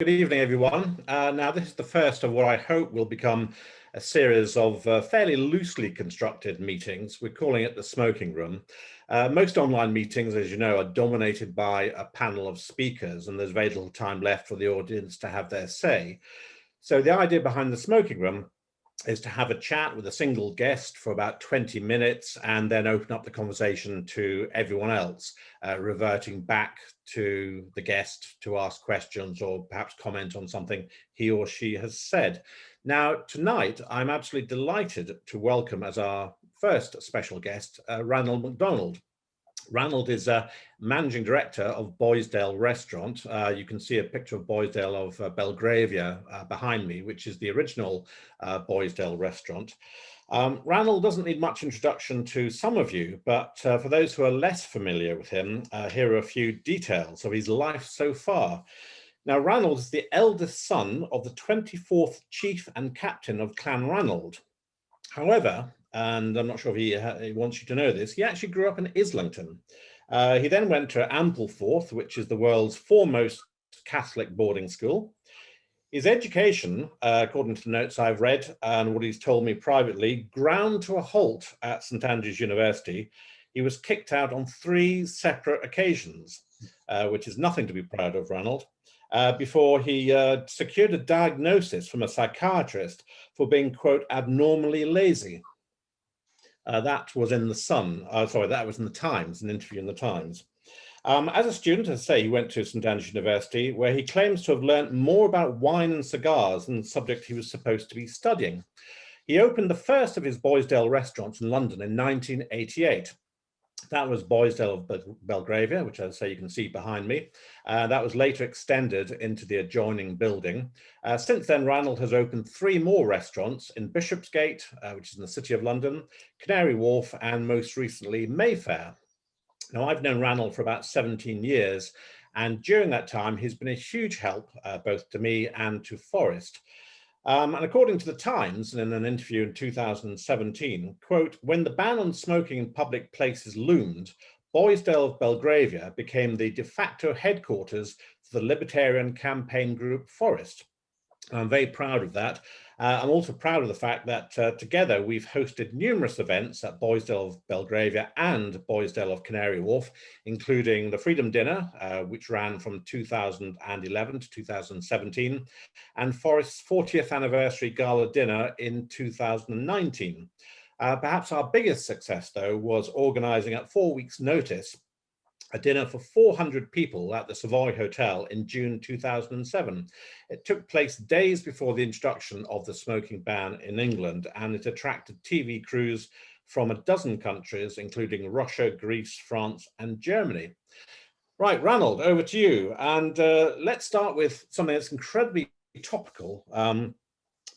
Good evening, everyone. Now, this is the first of what I hope will become a series of fairly loosely constructed meetings. We're calling it the smoking room. Most online meetings, as you know, are dominated by a panel of speakers, and there's very little time left for the audience to have their say. So the idea behind the smoking room is to have a chat with a single guest for about 20 minutes and then open up the conversation to everyone else, reverting back to the guest to ask questions or perhaps comment on something he or she has said. Now, tonight, I'm absolutely delighted to welcome as our first special guest, Ranald Macdonald. Ranald is a managing director of Boisdale Restaurant. You can see a picture of Boisdale of Belgravia behind me, which is the original Boisdale restaurant. Ranald doesn't need much introduction to some of you, but for those who are less familiar with him, here are a few details of his life so far. Now, Ranald is the eldest son of the 24th chief and captain of Clanranald. However, and I'm not sure if he wants you to know this, he actually grew up in Islington. He then went to Ampleforth, which is the world's foremost Catholic boarding school. His education, according to the notes I've read and what he's told me privately, ground to a halt at St Andrews University. He was kicked out on 3 separate occasions, which is nothing to be proud of, Ranald. Before he secured a diagnosis from a psychiatrist for being, quote, abnormally lazy. That was in the Sun. That was in the Times, an interview in the Times. As a student, as I say, he went to St Andrews University, where he claims to have learnt more about wine and cigars than the subject he was supposed to be studying. He opened the first of his Boisdale restaurants in London in 1988. That was Boisdale of Belgravia, which, as I say, you can see behind me. That was later extended into the adjoining building. Since then, Ranald has opened 3 more restaurants in Bishopsgate, which is in the City of London, Canary Wharf, and most recently Mayfair. Now, I've known Ranald for about 17 years, and during that time, he's been a huge help both to me and to Forest. And according to the Times, and in an interview in 2017, quote, when the ban on smoking in public places loomed, Boisdale of Belgravia became the de facto headquarters for the libertarian campaign group Forest. I'm very proud of that. I'm also proud of the fact that together we've hosted numerous events at Boisdale of Belgravia and Boisdale of Canary Wharf, including the Freedom Dinner, which ran from 2011 to 2017, and Forest's 40th anniversary gala dinner in 2019. Perhaps our biggest success, though, was organising at 4 weeks' notice a dinner for 400 people at the Savoy Hotel in June 2007. It took place days before the introduction of the smoking ban in England, and it attracted TV crews from a dozen countries, including Russia, Greece, France, and Germany. Right, Ranald, over to you. And let's start with something that's incredibly topical,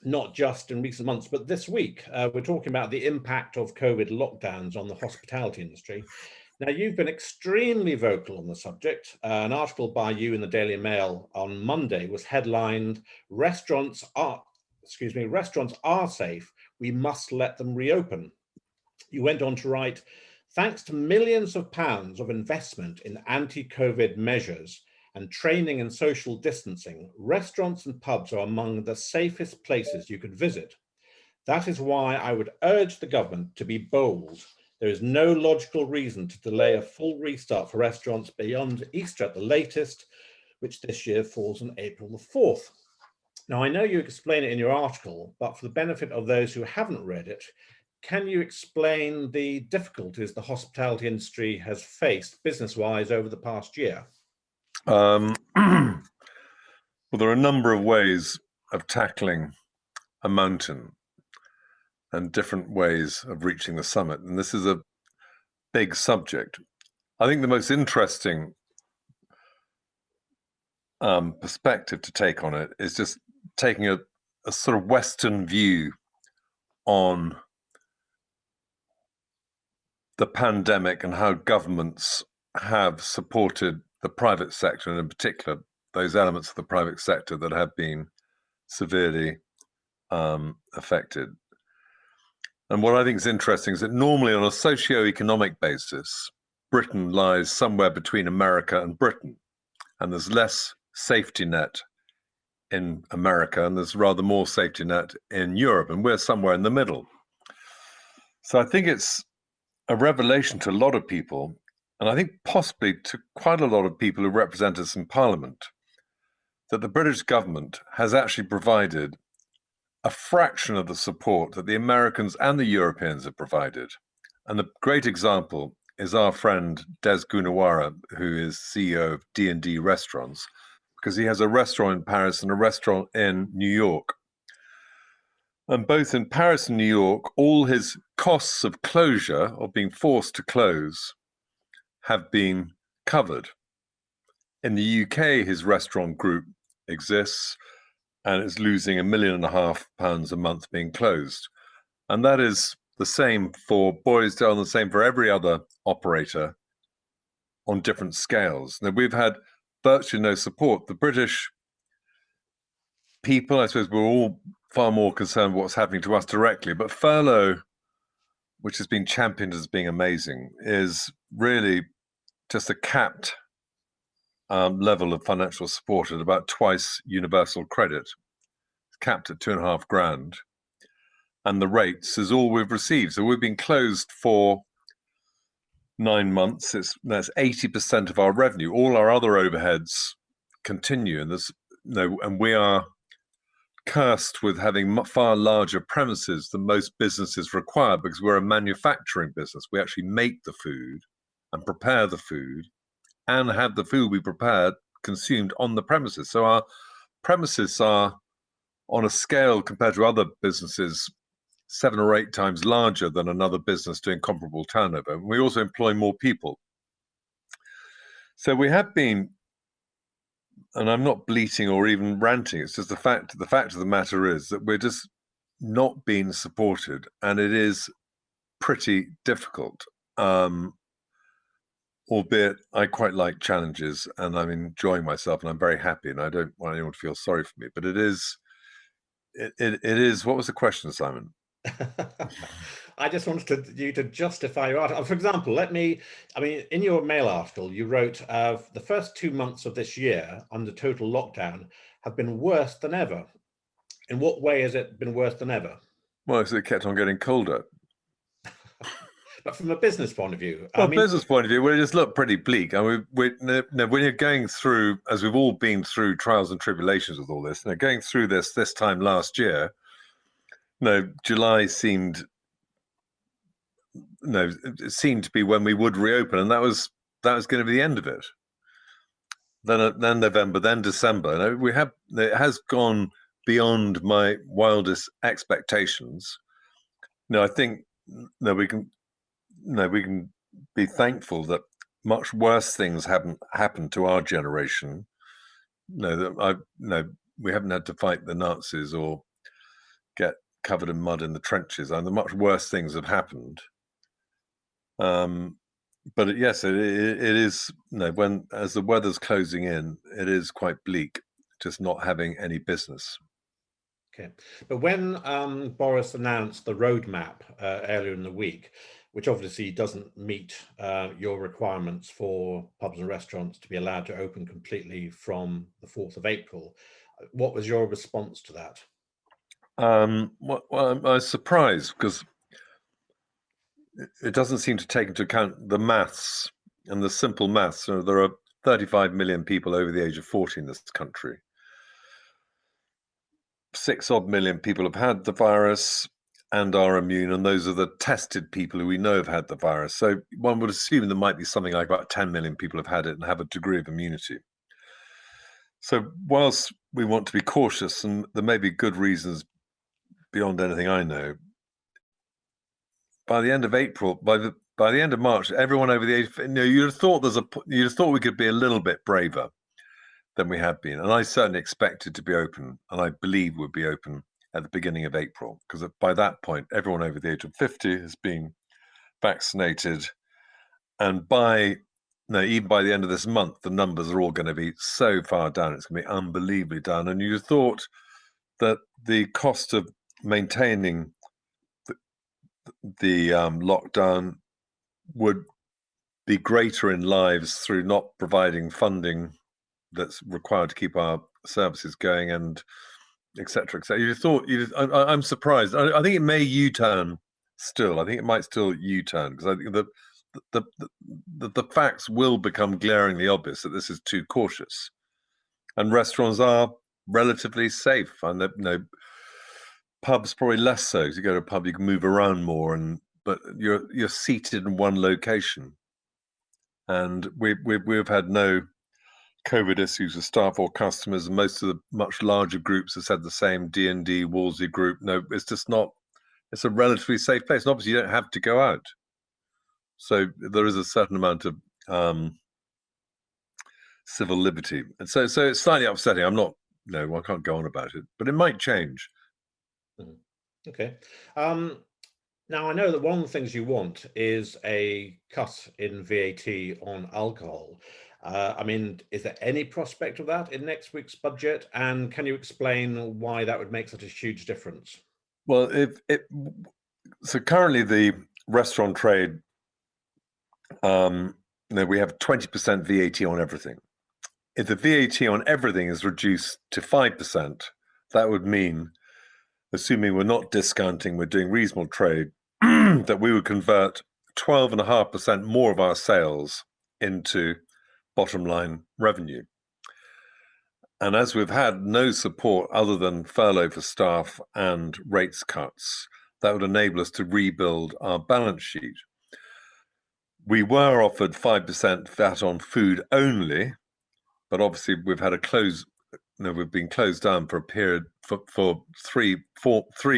not just in recent months, but this week. We're talking about the impact of COVID lockdowns on the hospitality industry. Now, you've been extremely vocal on the subject. An article by you in the Daily Mail on Monday was headlined, Restaurants are safe, we must let them reopen. You went on to write, thanks to millions of pounds of investment in anti-COVID measures and training and social distancing, restaurants and pubs are among the safest places you could visit. That is why I would urge the government to be bold. There is no logical reason to delay a full restart for restaurants beyond Easter at the latest, which this year falls on April the 4th. Now, I know you explain it in your article, but for the benefit of those who haven't read it, can you explain the difficulties the hospitality industry has faced business-wise over the past year? Well, there are a number of ways of tackling a mountain and different ways of reaching the summit. And this is a big subject. I think the most interesting perspective to take on it is just taking a sort of Western view on the pandemic and how governments have supported the private sector, and in particular, those elements of the private sector that have been severely affected. And what I think is interesting is that normally on a socio-economic basis, Britain lies somewhere between America and Britain, and there's less safety net in America, and there's rather more safety net in Europe, and we're somewhere in the middle. So I think it's a revelation to a lot of people, and I think possibly to quite a lot of people who represent us in Parliament, that the British government has actually provided a fraction of the support that the Americans and the Europeans have provided. And the great example is our friend Des Gunawara, who is CEO of D&D Restaurants, because he has a restaurant in Paris and a restaurant in New York. And both in Paris and New York, all his costs of closure, or being forced to close, have been covered. In the UK, his restaurant group exists and is losing £1.5 million a month being closed. And that is the same for Boisdale and the same for every other operator on different scales. Now, we've had virtually no support. The British people, I suppose, we're all far more concerned with what's happening to us directly, but furlough, which has been championed as being amazing, is really just a capped level of financial support at about twice universal credit. It's capped at £2,500. And the rates is all we've received. So we've been closed for 9 months. That's 80% of our revenue. All our other overheads continue, and and we are cursed with having far larger premises than most businesses require, because we're a manufacturing business. We actually make the food and prepare the food and have the food we prepared consumed on the premises. So our premises are, on a scale compared to other businesses, 7 or 8 times larger than another business doing comparable turnover. We also employ more people. So we have been, and I'm not bleating or even ranting, it's just the fact of the matter is that we're just not being supported, and it is pretty difficult. Albeit I quite like challenges and I'm enjoying myself and I'm very happy, and I don't want anyone to feel sorry for me, but it is, what was the question, Simon? I just wanted you to justify your article. For example, in your Mail article, you wrote, the first 2 months of this year under total lockdown have been worse than ever. In what way has it been worse than ever? Well, it kept on getting colder. But from a business point of view, business point of view, well, it just looked pretty bleak. When you're going through, as we've all been through, trials and tribulations with all this, going through this time last year, July seemed to be when we would reopen, and that was going to be the end of it. Then November, then December. It has gone beyond my wildest expectations. I think we can be thankful that much worse things haven't happened to our generation. We haven't had to fight the Nazis or get covered in mud in the trenches, and the much worse things have happened. But yes, it is. As the weather's closing in, it is quite bleak, just not having any business. Okay, but when Boris announced the roadmap earlier in the week, which obviously doesn't meet your requirements for pubs and restaurants to be allowed to open completely from the 4th of April, what was your response to that? Well, I was surprised, because it doesn't seem to take into account the maths and the simple maths. There are 35 million people over the age of 40 in this country. 6 odd million people have had the virus and are immune, and those are the tested people who we know have had the virus. So one would assume there might be something like about 10 million people have had it and have a degree of immunity. So whilst we want to be cautious, and there may be good reasons beyond anything I know, by the end of April, by the end of March, everyone over the age, you'd have thought we could be a little bit braver than we have been. And I certainly expected to be open, and I believe we'd be open at the beginning of April, because by that point, everyone over the age of 50 has been vaccinated. And even by the end of this month, the numbers are all going to be so far down. It's going to be unbelievably down. And you thought that the cost of maintaining the lockdown would be greater in lives through not providing funding that's required to keep our services going, and etc. etc. I'm surprised. I think it may U-turn still. I think it might still U-turn, because I think the facts will become glaringly obvious that this is too cautious, and restaurants are relatively safe, and pubs probably less so. If you go to a pub, you can move around more, but you're seated in one location, and we've had no COVID issues with staff or customers, and most of the much larger groups have said the same. D&D, Wolsey Group, no, it's just not. It's a relatively safe place, and obviously you don't have to go out, so there is a certain amount of civil liberty, and so it's slightly upsetting. I can't go on about it, but it might change. Okay. Now, I know that one of the things you want is a cut in VAT on alcohol. I mean, is there any prospect of that in next week's budget? And can you explain why that would make such a huge difference? Well, so currently the restaurant trade, we have 20% VAT on everything. If the VAT on everything is reduced to 5%, that would mean, assuming we're not discounting, we're doing reasonable trade, that we would convert 12.5% more of our sales into bottom line revenue. And as we've had no support other than furlough for staff and rates cuts, that would enable us to rebuild our balance sheet. We were offered 5% VAT on food only, but obviously we've had we've been closed down for a period for 3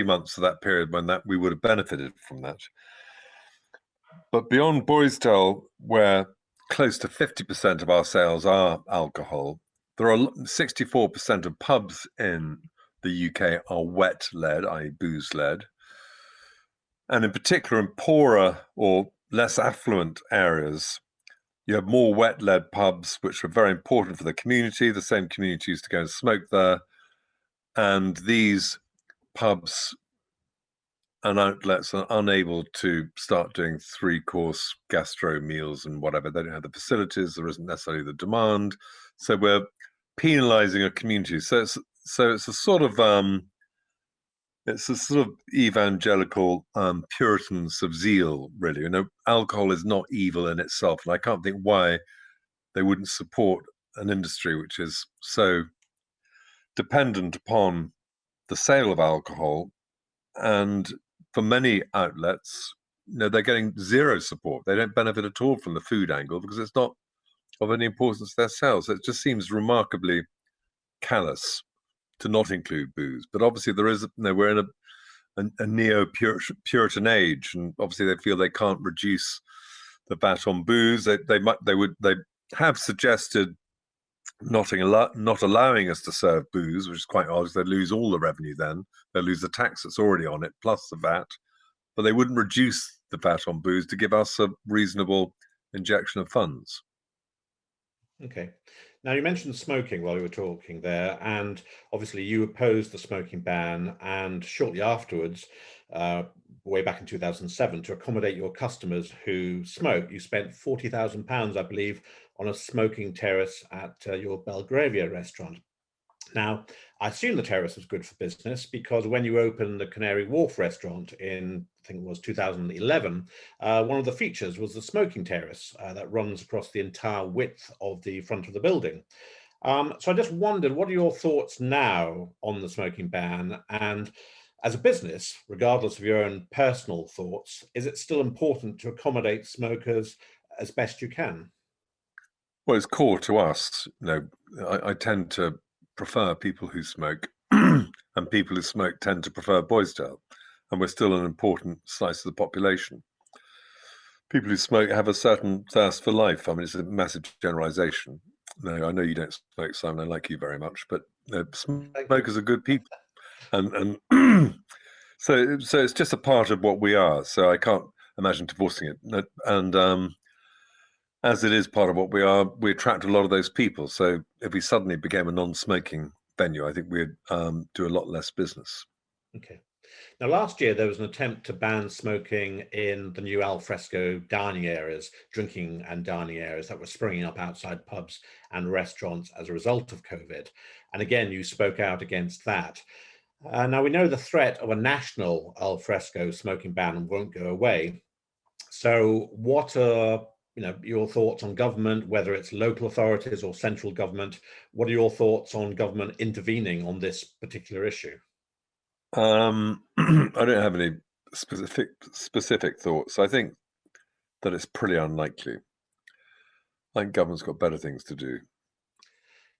months of that period when we would have benefited from that. But beyond Boisdale, where close to 50% of our sales are alcohol, there are 64% of pubs in the UK are wet-led, i.e. booze-led. And in particular, in poorer or less affluent areas, you have more wet-led pubs, which are very important for the community. The same community used to go and smoke there. And these pubs and outlets are unable to start doing 3-course gastro meals and whatever. They don't have the facilities. There isn't necessarily the demand. So we're penalising a community. So it's a sort of evangelical Puritans of zeal, really. Alcohol is not evil in itself, and I can't think why they wouldn't support an industry which is so dependent upon the sale of alcohol. And for many outlets, they're getting zero support. They don't benefit at all from the food angle because it's not of any importance to their sales. It just seems remarkably callous to not include booze. But obviously we're in a neo-Puritan age, and obviously they feel they can't reduce the VAT on booze. They have suggested not allowing us to serve booze, which is quite odd, because they'd lose all the revenue then. They'd lose the tax that's already on it, plus the VAT. But they wouldn't reduce the VAT on booze to give us a reasonable injection of funds. Okay. Now, you mentioned smoking while you were talking there, and obviously you opposed the smoking ban, and shortly afterwards, way back in 2007, to accommodate your customers who smoke, you spent £40,000, I believe, on a smoking terrace at your Belgravia restaurant. Now, I assume the terrace was good for business, because when you opened the Canary Wharf restaurant in, I think it was 2011, one of the features was the smoking terrace that runs across the entire width of the front of the building. So I just wondered, what are your thoughts now on the smoking ban? And as a business, regardless of your own personal thoughts, is it still important to accommodate smokers as best you can? Well, it's core to us. I tend to prefer people who smoke, and people who smoke tend to prefer Boisdale, and we're still an important slice of the population. People who smoke have a certain thirst for life. I mean, it's a massive generalization. No, I know you don't smoke, Simon. I like you very much, but smokers are good people, and so it's just a part of what we are. So I can't imagine divorcing it. And as it is part of what we are, we attract a lot of those people. So if we suddenly became a non-smoking venue, I think we'd do a lot less business. Okay. Now, last year there was an attempt to ban smoking in the new al fresco dining areas, drinking and dining areas that were springing up outside pubs and restaurants as a result of COVID. And again, you spoke out against that. Now, we know the threat of a national al fresco smoking ban won't go away. So what are your thoughts on government, whether it's local authorities or central government? What are your thoughts on government intervening on this particular issue? I don't have any specific thoughts. I think that it's pretty unlikely. I think government's got better things to do.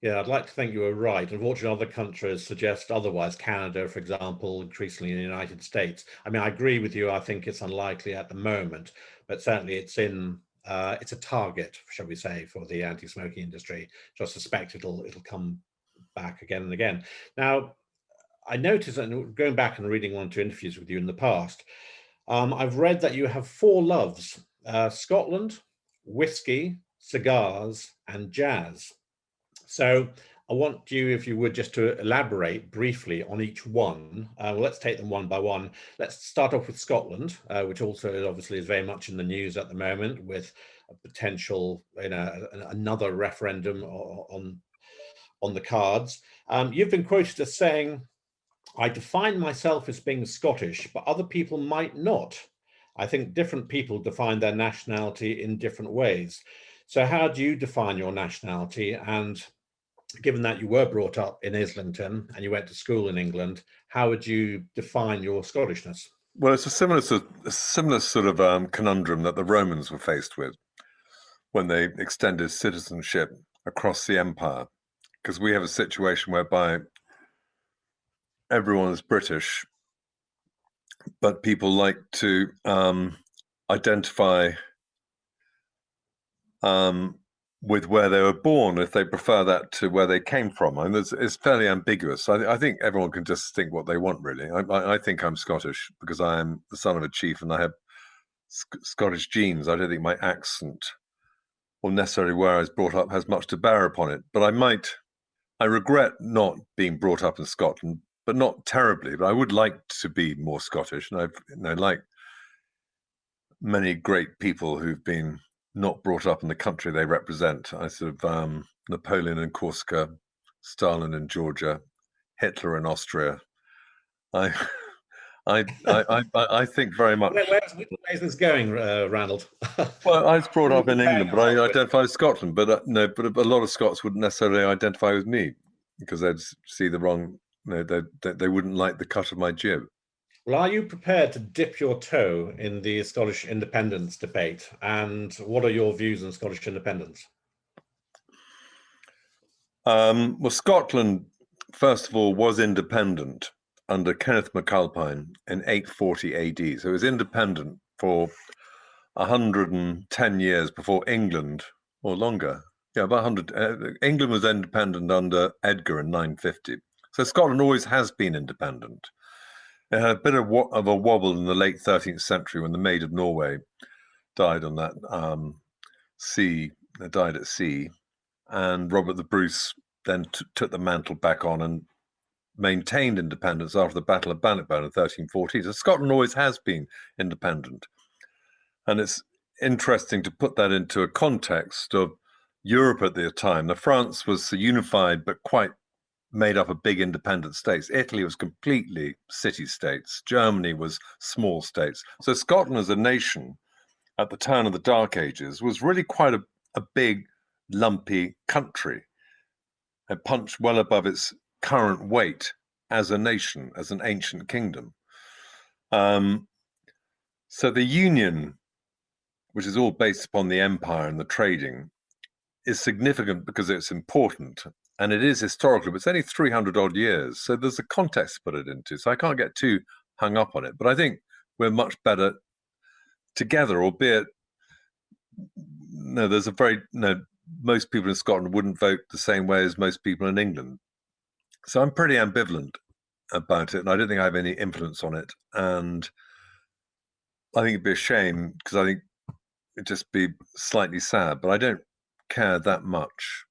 Yeah, I'd like to think you were right. Unfortunately, other countries suggest otherwise. Canada, for example, increasingly in the United States. I mean, I agree with you. I think it's unlikely at the moment, but certainly it's a target, shall we say, for the anti-smoking industry. So I suspect it'll come back again and again. Now, I noticed, and going back and reading one or two interviews with you in the past, I've read that you have four loves: Scotland, whiskey, cigars, and jazz. So I want you, if you would, just to elaborate briefly on each one. Well, let's take them one by one. Let's start off with Scotland, which also obviously is very much in the news at the moment, with a potential, another referendum on the cards. You've been quoted as saying, "I define myself as being Scottish, but other people might not. I think different people define their nationality in different ways." So how do you define your nationality? And given that you were brought up in Islington and you went to school in England, how would you define your Scottishness? Well, it's a similar sort of conundrum that the Romans were faced with when they extended citizenship across the empire, because we have a situation whereby everyone is British, but people like to identify with where they were born, if they prefer that to where they came from. And it's fairly ambiguous. I think everyone can just think what they want, really. I think I'm Scottish because I am the son of a chief and I have Scottish genes. I don't think my accent or necessarily where I was brought up has much to bear upon it. But I regret not being brought up in Scotland, but not terribly. But I would like to be more Scottish. And like many great people who've been not brought up in the country they represent. I sort of Napoleon in Corsica, Stalin in Georgia, Hitler in Austria. I think very much. Where's this going, Ranald? Well, I was brought up in England, but I identify as Scotland. But but a lot of Scots wouldn't necessarily identify with me because they'd see the wrong. They wouldn't like the cut of my jib. Well, are you prepared to dip your toe in the Scottish independence debate? And what are your views on Scottish independence? Well, Scotland, first of all, was independent under Kenneth MacAlpine in 840 AD. So it was independent for 110 years before England, or longer. Yeah, about 100. England was independent under Edgar in 950. So Scotland always has been independent. It had a bit of a wobble in the late 13th century when the Maid of Norway died on that died at sea, and Robert the Bruce then took the mantle back on and maintained independence after the Battle of Bannockburn in 1314. So Scotland always has been independent. And it's interesting to put that into a context of Europe at the time. Now, France was unified but quite made up of big independent states. Italy was completely city-states. Germany was small states. So Scotland as a nation at the turn of the Dark Ages was really quite a big, lumpy country. It punched well above its current weight as a nation, as an ancient kingdom. So the union, which is all based upon the empire and the trading, is significant because it's important. And it is historical, but it's only 300 odd years. So there's a context to put it into. So I can't get too hung up on it. But I think we're much better together, albeit most people in Scotland wouldn't vote the same way as most people in England. So I'm pretty ambivalent about it. And I don't think I have any influence on it. And I think it'd be a shame because I think it'd just be slightly sad, but I don't care that much.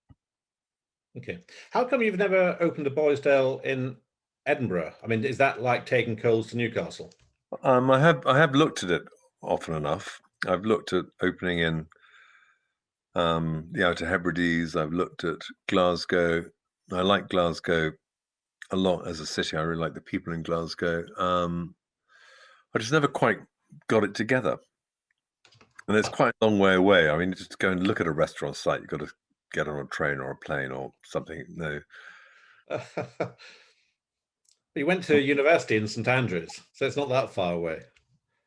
Okay. How come you've never opened a Boisdale in Edinburgh? I mean, is that like taking coals to Newcastle? I have looked at it often enough. I've looked at opening in the Outer Hebrides. I've looked at Glasgow. I like Glasgow a lot as a city. I really like the people in Glasgow. I just never quite got it together. And it's quite a long way away. I mean, just to go and look at a restaurant site, you've got to get on a train or a plane or something. No. You went to university in St Andrews, so it's not that far away.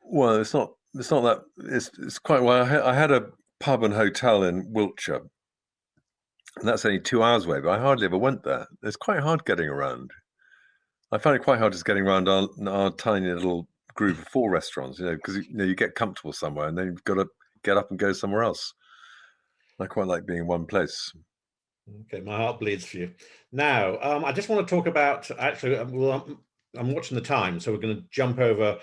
Well, it's not that. It's quite well. I had a pub and hotel in Wiltshire, and that's only 2 hours away. But I hardly ever went there. It's quite hard getting around. I find it quite hard just getting around our tiny little group of 4 restaurants. Because you get comfortable somewhere, and then you've got to get up and go somewhere else. I quite like being in one place. Okay, my heart bleeds for you. Now, I just want to talk about, actually, I'm watching the time, so we're going to jump over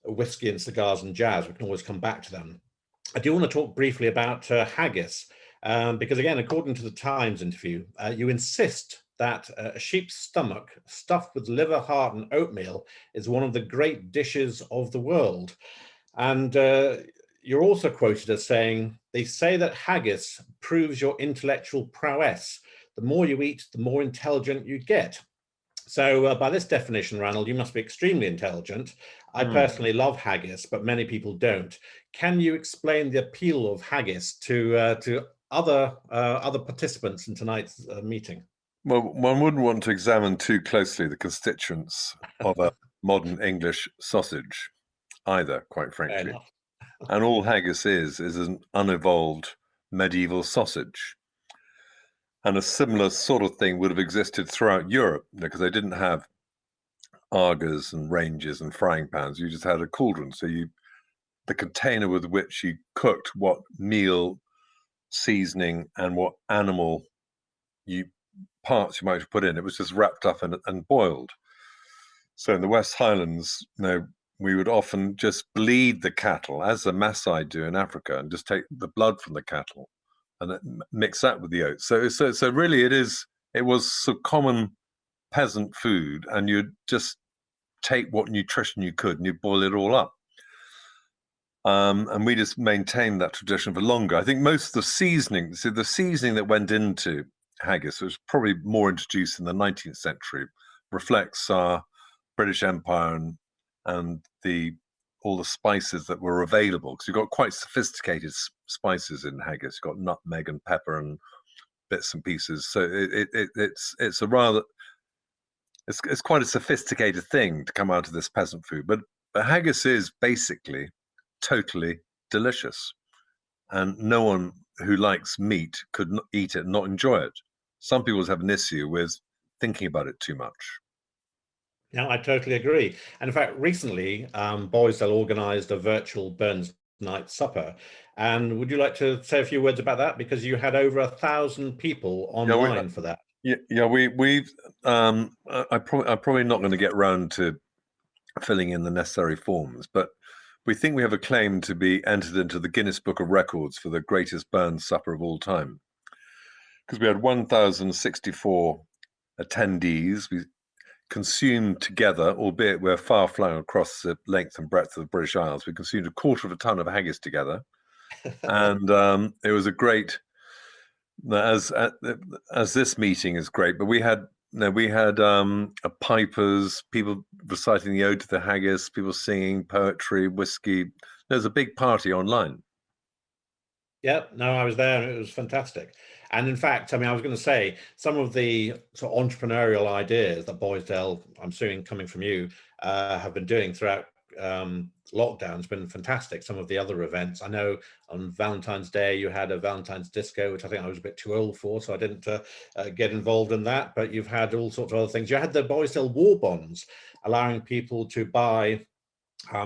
whiskey and cigars and jazz. We can always come back to them. I do want to talk briefly about haggis, because again, according to the Times interview, you insist that a sheep's stomach stuffed with liver, heart and oatmeal is one of the great dishes of the world. And you're also quoted as saying, they say that haggis proves your intellectual prowess. The more you eat, the more intelligent you get. So by this definition, Ranald, you must be extremely intelligent. I personally love haggis, but many people don't. Can you explain the appeal of haggis to other participants in tonight's meeting? Well, one wouldn't want to examine too closely the constituents of a modern English sausage either, quite frankly. And all haggis is an unevolved medieval sausage. And a similar sort of thing would have existed throughout Europe, because they didn't have augers and ranges and frying pans. You just had a cauldron. So the container with which you cooked what meal, seasoning, and what animal parts you might put in, it was just wrapped up and boiled. So in the West Highlands, we would often just bleed the cattle, as the Maasai do in Africa, and just take the blood from the cattle and then mix that with the oats. So really, it was some common peasant food, and you'd just take what nutrition you could and you boil it all up. And we just maintained that tradition for longer. I think most of the seasoning that went into haggis was probably more introduced in the 19th century, reflects our British Empire and all the spices that were available, because you've got quite sophisticated spices in haggis. You've got nutmeg and pepper and bits and pieces. So it's quite a sophisticated thing to come out of this peasant food. But haggis is basically totally delicious, and no one who likes meat could eat it and not enjoy it. Some people have an issue with thinking about it too much. Yeah, I totally agree. And in fact, recently, Boisdale organised a virtual Burns Night Supper. And would you like to say a few words about that? Because you had over 1,000 people online for that. I'm probably not going to get round to filling in the necessary forms, but we think we have a claim to be entered into the Guinness Book of Records for the greatest Burns supper of all time, because we had 1,064 attendees. We consumed together, albeit we're far flung across the length and breadth of the British Isles, we consumed 1/4 of haggis together. And it was a great, as this meeting is great, but we had pipers, people reciting the ode to the haggis, people singing poetry, whiskey. There's a big party online. Yeah, no, I was there and it was fantastic. And in fact, I mean, I was going to say some of the sort of entrepreneurial ideas that Boisdale, I'm assuming coming from you, have been doing throughout lockdown has been fantastic. Some of the other events, I know on Valentine's Day you had a Valentine's disco, which I think I was a bit too old for, so I didn't get involved in that. But you've had all sorts of other things. You had the Boisdale war bonds, allowing people to buy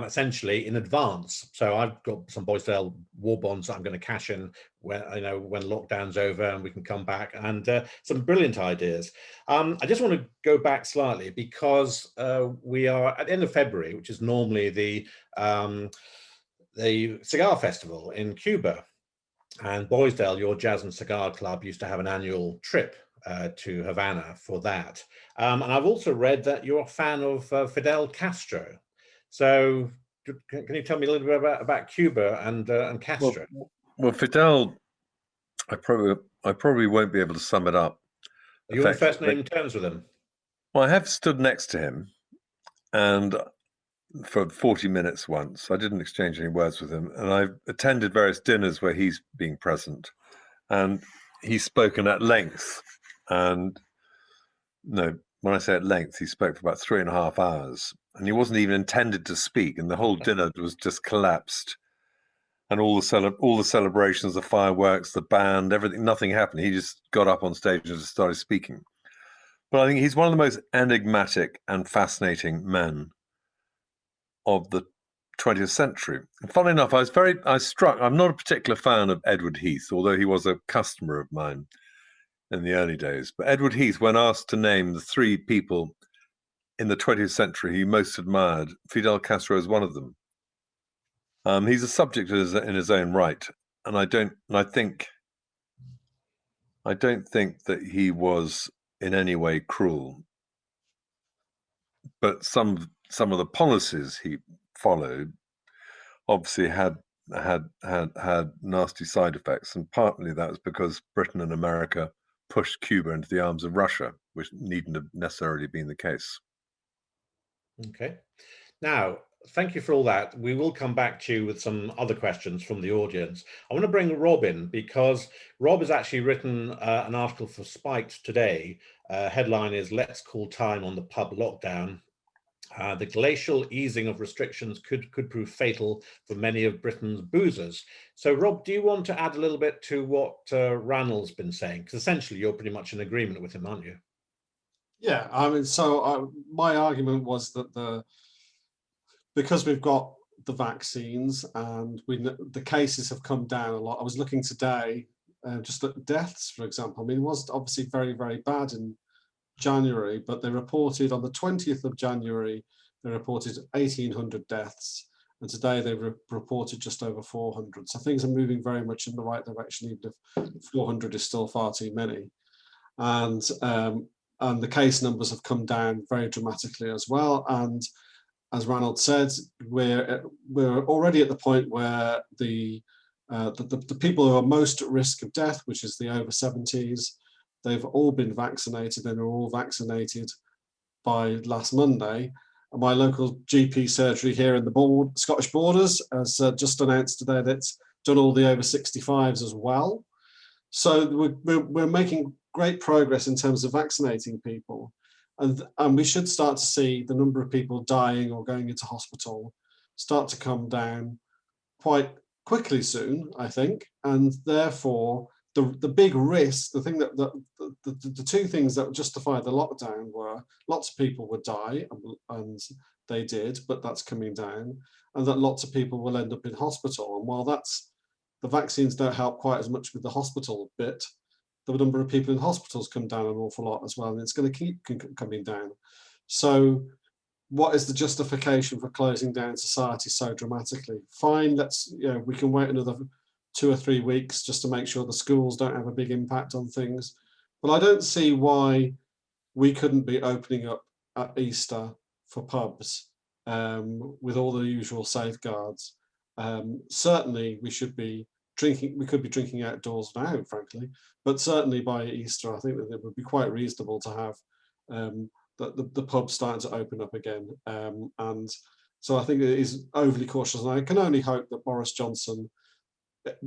essentially in advance. So I've got some Boisdale war bonds that I'm going to cash in when lockdown's over and we can come back, and some brilliant ideas. I just want to go back slightly because we are at the end of February, which is normally the cigar festival in Cuba. And Boisdale, your Jazz and Cigar Club, used to have an annual trip to Havana for that. And I've also read that you're a fan of Fidel Castro. So can you tell me a little bit about Cuba and Castro? Well, Fidel, I probably won't be able to sum it up. Are you on first name terms with him? Well, I have stood next to him, and for 40 minutes once. I didn't exchange any words with him, and I've attended various dinners where he's being present, and he's spoken at length. And no, when I say at length, he spoke for about 3.5 hours, and he wasn't even intended to speak, and the whole dinner was just collapsed. And all the celebrations, the fireworks, the band, everything, nothing happened. He just got up on stage and just started speaking. But I think he's one of the most enigmatic and fascinating men of the 20th century. And funnily enough, I was struck. I'm not a particular fan of Edward Heath, although he was a customer of mine in the early days. But Edward Heath, when asked to name the 3 people in the 20th century he most admired, Fidel Castro is one of them. He's a subject in his own right, and I don't think that he was in any way cruel. But some of the policies he followed obviously had nasty side effects, and partly that was because Britain and America pushed Cuba into the arms of Russia, which needn't have necessarily been the case. Okay. Now, thank you for all that. We will come back to you with some other questions from the audience. I want to bring Rob in because Rob has actually written an article for Spiked today. Headline is "Let's Call Time on the Pub Lockdown." The glacial easing of restrictions could prove fatal for many of Britain's boozers. So, Rob, do you want to add a little bit to what Ranald's been saying? Because essentially you're pretty much in agreement with him, aren't you? Yeah, I mean, so my argument was that because we've got the vaccines and the cases have come down a lot. I was looking today, just at deaths, for example. I mean, it was obviously very, very bad in January, but they reported on the 20th of January, they reported 1,800 deaths. And today they've reported just over 400. So things are moving very much in the right direction, even if 400 is still far too many. And the case numbers have come down very dramatically as well. And as Ranald said, we're already at the point where the people who are most at risk of death, which is the over 70s, they've all been vaccinated and are all vaccinated by last Monday. And my local GP surgery here in the Scottish borders has just announced today that it's done all the over 65s as well. So we're making great progress in terms of vaccinating people. And we should start to see the number of people dying or going into hospital start to come down quite quickly soon, I think. And therefore, the big risk, the thing the 2 things that justified the lockdown were lots of people would die, and they did, but that's coming down, and that lots of people will end up in hospital. And while the vaccines don't help quite as much with the hospital bit, the number of people in hospitals come down an awful lot as well, and it's going to keep coming down. So what is the justification for closing down society so dramatically? Fine, we can wait another 2 or 3 weeks just to make sure the schools don't have a big impact on things. But I don't see why we couldn't be opening up at Easter for pubs with all the usual safeguards. Certainly we should be drinking, we could be drinking outdoors now, frankly, but certainly by Easter, I think that it would be quite reasonable to have the pubs starting to open up again. And so I think it is overly cautious. And I can only hope that Boris Johnson,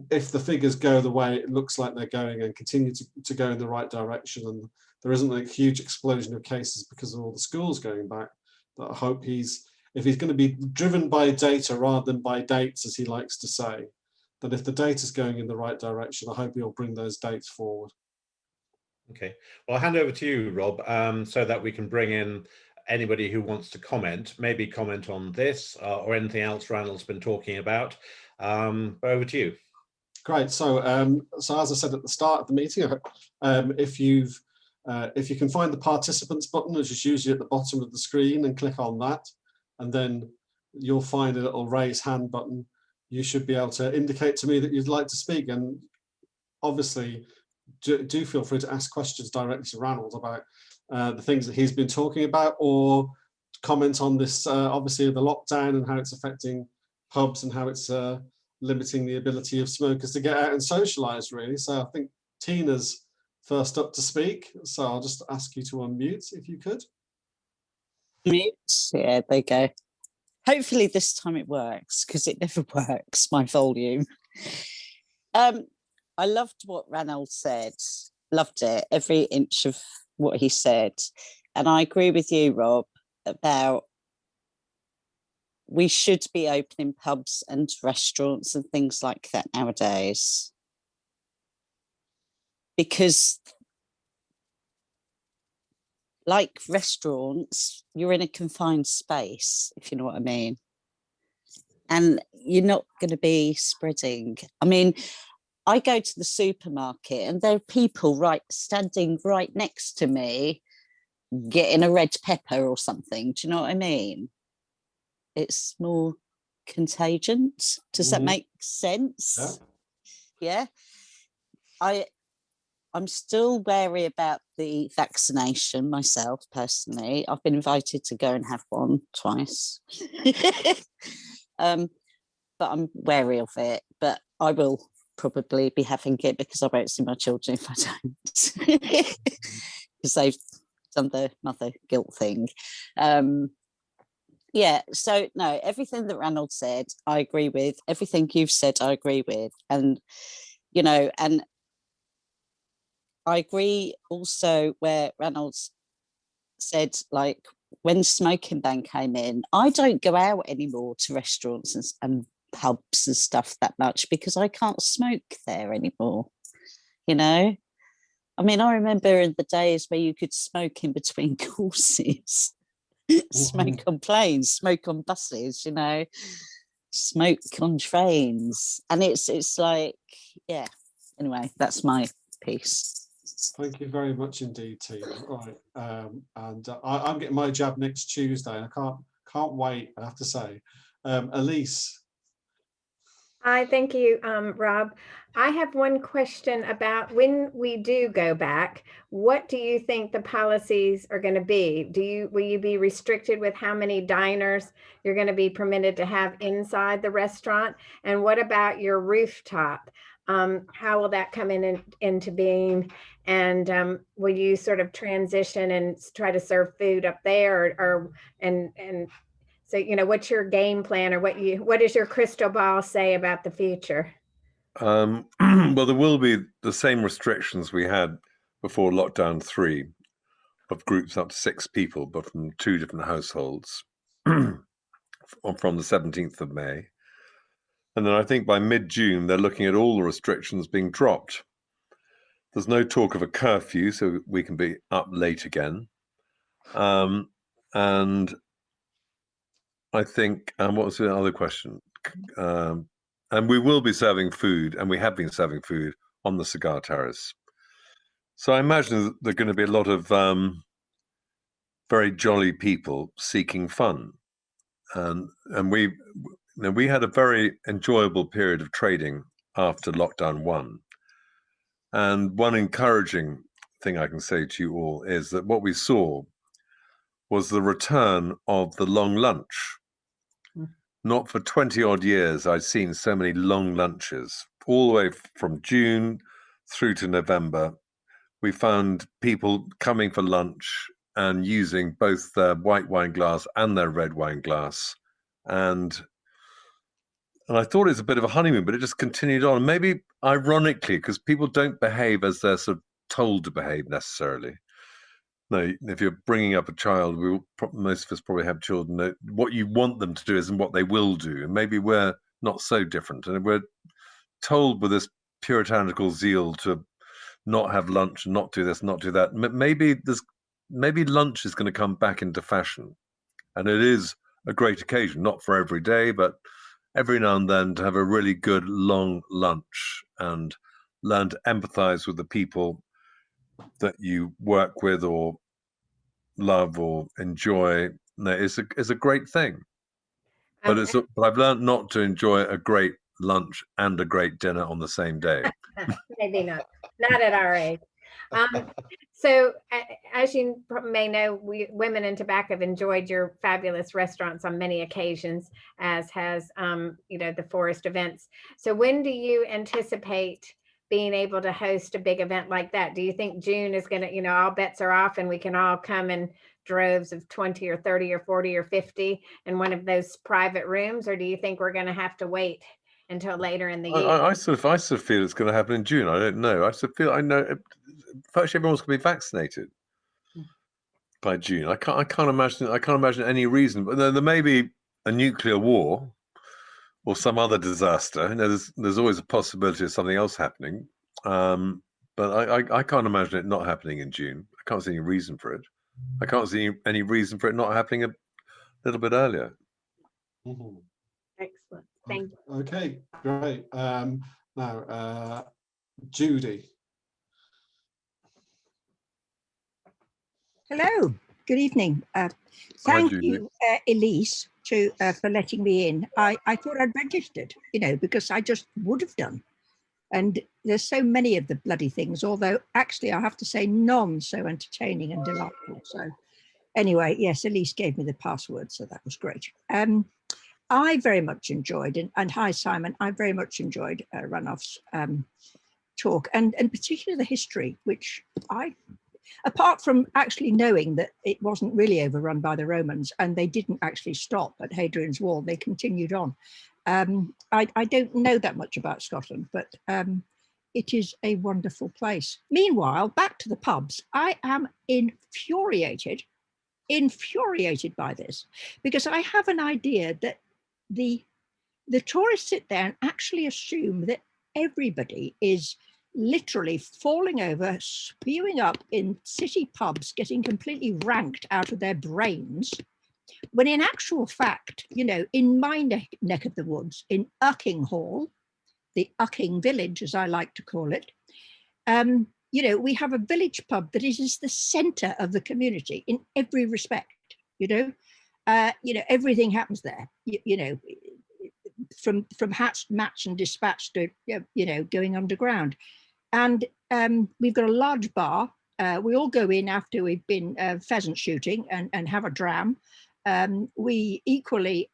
if the figures go the way it looks like they're going and continue to go in the right direction, and there isn't a huge explosion of cases because of all the schools going back, that I hope if he's going to be driven by data rather than by dates, as he likes to say, that if the data is going in the right direction, I hope he'll bring those dates forward. Okay, well, I'll hand over to you, Rob, so that we can bring in anybody who wants to comment, maybe comment on this or anything else Ranald's been talking about. Over to you. Great. So, as I said at the start of the meeting, if you can find the participants button, which is usually at the bottom of the screen, and click on that, and then you'll find a little raise hand button. You should be able to indicate to me that you'd like to speak. And obviously, do feel free to ask questions directly to Ranald about the things that he's been talking about, or comment on this, obviously the lockdown and how it's affecting pubs and how it's limiting the ability of smokers to get out and socialise, really. So I think Tina's first up to speak, so I'll just ask you to unmute if you could. Mute. Yeah, there you go. Hopefully this time it works, because it never works, my volume. I loved what Ranald said. Loved it, every inch of what he said. And I agree with you, Rob, about we should be opening pubs and restaurants and things like that nowadays. Because like restaurants, you're in a confined space, if you know what I mean. And you're not going to be spreading. I mean, I go to the supermarket and there are people standing right next to me getting a red pepper or something. Do you know what I mean? It's more contagious. Does that make sense? Yeah. I'm still wary about the vaccination myself, personally. I've been invited to go and have one twice. But I'm wary of it. But I will probably be having it because I won't see my children if I don't. Because they've done the mother guilt thing. Yeah, so no, everything that Ranald said, I agree with. Everything you've said, I agree with. And, you know, and I agree also where Ranald said, like, when smoking ban came in, I don't go out anymore to restaurants and pubs and stuff that much because I can't smoke there anymore, you know? I mean, I remember in the days where you could smoke in between courses, smoke on planes, smoke on buses, you know, smoke on trains. And it's like, yeah, anyway, that's my piece. Thank you very much indeed, Tina. Right, I'm getting my jab next Tuesday, and I can't wait. I have to say, Elise. Hi, thank you, Rob. I have one question about when we do go back. What do you think the policies are going to be? Will you be restricted with how many diners you're going to be permitted to have inside the restaurant? And what about your rooftop? How will that come into being? And will you sort of transition and try to serve food up there, so, you know, what's your game plan, or what does your crystal ball say about the future? Well, there will be the same restrictions we had before lockdown 3 of groups up to 6 people, but from 2 different households from the 17th of May. And then I think by mid-June, they're looking at all the restrictions being dropped. There's no talk of a curfew, so we can be up late again. And I think, what was the other question? And we will be serving food, and we have been serving food on the cigar terrace. So I imagine that there are going to be a lot of very jolly people seeking fun. And we had a very enjoyable period of trading after lockdown 1. And one encouraging thing I can say to you all is that what we saw was the return of the long lunch. Not for 20 odd years, I'd seen so many long lunches, all the way from June through to November. We found people coming for lunch and using both their white wine glass and their red wine glass. And I thought it was a bit of a honeymoon, but it just continued on. Maybe ironically, because people don't behave as they're sort of told to behave necessarily. No, if you're bringing up a child, most of us probably have children, that what you want them to do isn't what they will do. And maybe we're not so different. And we're told with this puritanical zeal to not have lunch and not do this, not do that. Maybe lunch is going to come back into fashion. And it is a great occasion, not for every day, but every now and then to have a really good long lunch and learn to empathize with the people that you work with or love or enjoy. It's a great thing. But I've learned not to enjoy a great lunch and a great dinner on the same day. Maybe not. Not at our age. So as you may know, we women in tobacco have enjoyed your fabulous restaurants on many occasions, as has the Forest events. So when do you anticipate being able to host a big event like that? Do you think June is going to, all bets are off and we can all come in droves of 20 or 30 or 40 or 50 in one of those private rooms? Or do you think we're going to have to wait until later in the year? I sort of feel it's going to happen in June. I don't know. I know virtually everyone's going to be vaccinated by June. I can't imagine any reason. But there may be a nuclear war or some other disaster. There's always a possibility of something else happening. But I can't imagine it not happening in June. I can't see any reason for it. I can't see any reason for it not happening a little bit earlier. Mhm. Excellent. Thank you. Okay, great. Now, Judy. Hello, good evening. Thank you, Elise, for letting me in. I thought I'd registered, because I just would have done. And there's so many of the bloody things, although actually I have to say none so entertaining and delightful. So anyway, yes, Elise gave me the password, so that was great. I very much enjoyed, and hi, Simon, I very much enjoyed Ranulph's talk, and particularly the history, which apart from actually knowing that it wasn't really overrun by the Romans and they didn't actually stop at Hadrian's Wall, they continued on. I don't know that much about Scotland, but it is a wonderful place. Meanwhile, back to the pubs, I am infuriated by this, because I have an idea that the tourists sit there and actually assume that everybody is literally falling over, spewing up in city pubs, getting completely ranked out of their brains, when in actual fact, in my neck of the woods, in Uckinghall, the Ucking village, as I like to call it, we have a village pub that is the center of the community in every respect. Everything happens there. From hatch, match, and dispatch to going underground. And we've got a large bar. We all go in after we've been pheasant shooting and have a dram. We equally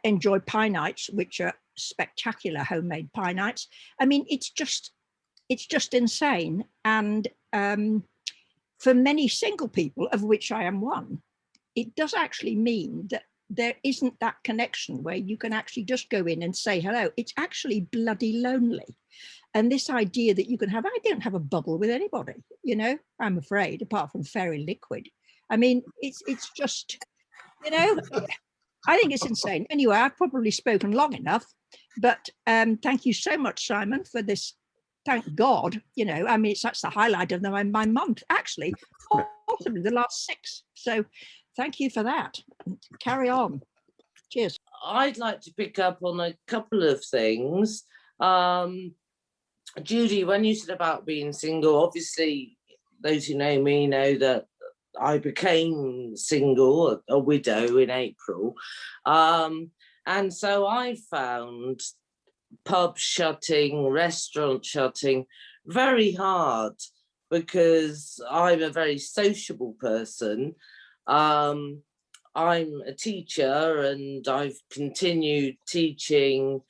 enjoy pie nights, which are spectacular homemade pie nights. I mean, it's just insane. And for many single people, of which I am one, it does actually mean that there isn't that connection where you can actually just go in and say hello. It's actually bloody lonely. And this idea that you can I don't have a bubble with anybody, I'm afraid, apart from fairy liquid. I mean, it's just, I think it's insane. Anyway, I've probably spoken long enough, but thank you so much, Simon, for this. Thank God, that's the highlight of my month, actually, possibly the last 6. So thank you for that. Carry on. Cheers. I'd like to pick up on a couple of things. Judy, when you said about being single, obviously those who know me know that I became single, a widow, in April. And so I found pub shutting, restaurant shutting very hard, because I'm a very sociable person. I'm a teacher, and I've continued teaching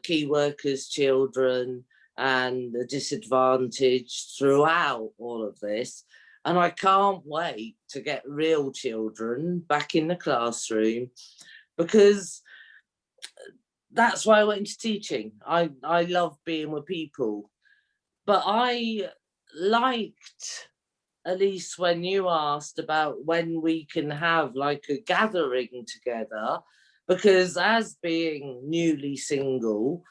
key workers' children and the disadvantaged throughout all of this. And I can't wait to get real children back in the classroom, because that's why I went into teaching. I love being with people. But I liked, Elise, when you asked about when we can have like a gathering together, because as being newly single,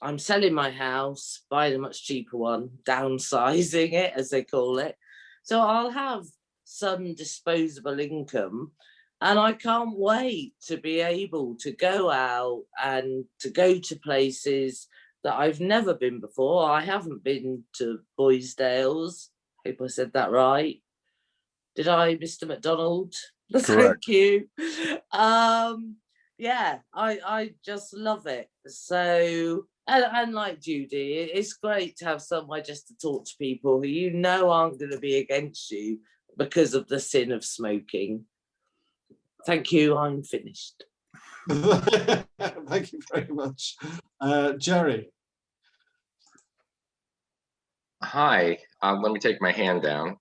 I'm selling my house, buying a much cheaper one, downsizing it, as they call it. So I'll have some disposable income, and I can't wait to be able to go out and to go to places that I've never been before. I haven't been to Boisdale's. Hope I said that right. Did I, Mr. Macdonald? Correct. Thank you. Yeah, I just love it. So And like Judy, it's great to have somewhere just to talk to people who you know aren't going to be against you because of the sin of smoking. Thank you, I'm finished. Thank you very much. Jerry. Hi, let me take my hand down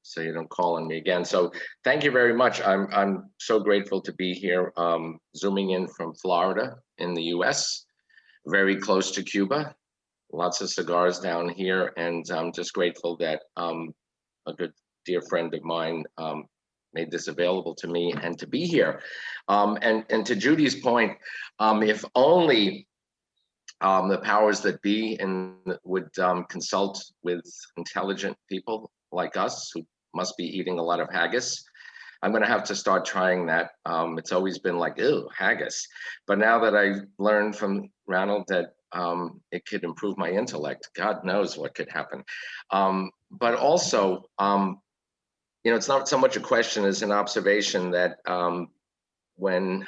so you don't call on me again. So thank you very much. I'm so grateful to be here, zooming in from Florida in the US, very close to Cuba. Lots of cigars down here, and I'm just grateful that a good dear friend of mine made this available to me and to be here. And to Judy's point, if only the powers that be would consult with intelligent people like us who must be eating a lot of haggis. I'm going to have to start trying that. It's always been like, ew, haggis. But now that I learned from Ranald that it could improve my intellect, God knows what could happen. But also, you know, it's not so much a question as an observation that when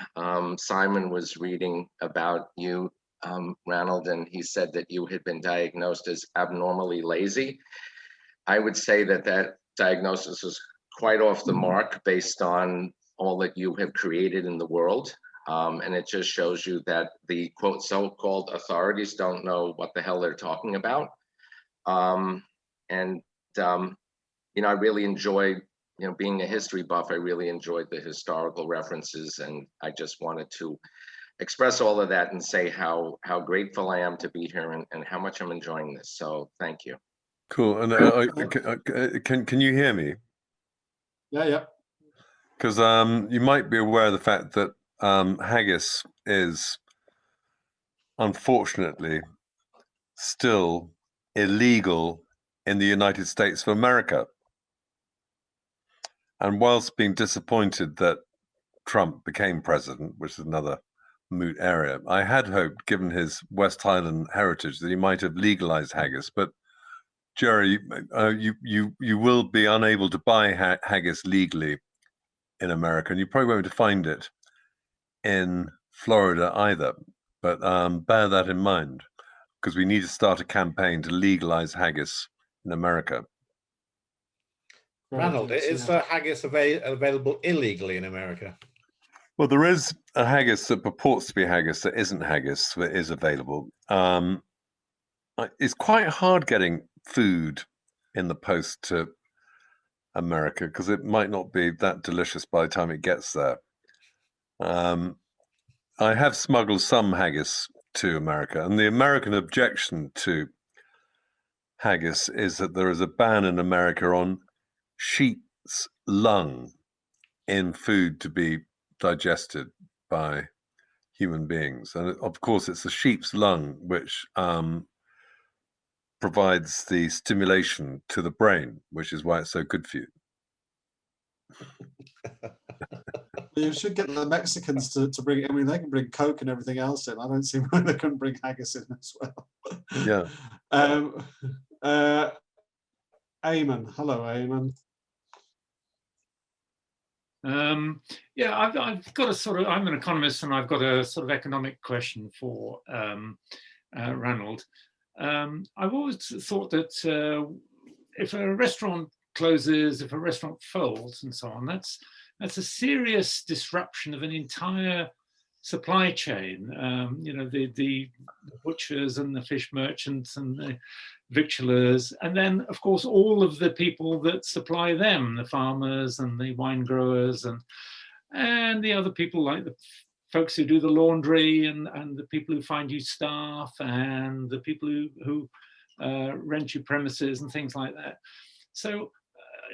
Simon was reading about you, Ranald, and he said that you had been diagnosed as abnormally lazy, I would say that that diagnosis was quite off the mark based on all that you have created in the world. And it just shows you that the quote so-called authorities don't know what the hell they're talking about. You know, I really enjoyed, you know, being a history buff, I really enjoyed the historical references, and I just wanted to express all of that and say how grateful I am to be here and how much I'm enjoying this. So thank you. Cool. And can you hear me? Yeah. Because you might be aware of the fact that haggis is unfortunately still illegal in the United States of America. And whilst being disappointed that Trump became president, which is another moot area, I had hoped, given his West Highland heritage, that he might have legalized haggis. But Jerry, you will be unable to buy haggis legally in America, and you probably won't be able to find it in Florida either. But bear that in mind, because we need to start a campaign to legalize haggis in America. Ranald, is haggis available illegally in America? Well, there is a haggis that purports to be haggis that isn't haggis that is available. It's quite hard getting food in the post to America because it might not be that delicious by the time it gets there. I have smuggled some haggis to America, and the American objection to haggis is that there is a ban in America on sheep's lung in food to be digested by human beings. And of course, it's the sheep's lung which provides the stimulation to the brain, which is why it's so good for you. You should get the Mexicans to bring it. I mean, they can bring Coke and everything else in. I don't see why they couldn't bring haggis in as well. Yeah. Eamon. Hello, Eamon. Yeah, I've got a sort of, I'm an economist and I've got a sort of economic question for Ranald. I've always thought that if a restaurant closes, if a restaurant folds and so on, that's a serious disruption of an entire supply chain. You know, the butchers and the fish merchants and the victualers, and then of course all of the people that supply them, the farmers and the wine growers and the other people like the folks who do the laundry and the people who find you staff and the people who rent you premises and things like that. So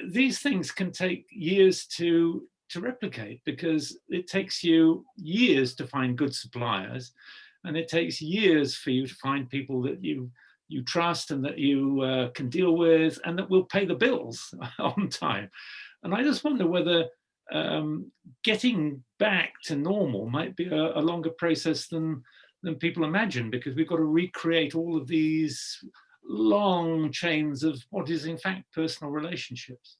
these things can take years to replicate because it takes you years to find good suppliers, and it takes years for you to find people that you trust and that you can deal with and that will pay the bills on time. And I just wonder whether getting back to normal might be a longer process than people imagine, because we've got to recreate all of these long chains of what is in fact personal relationships.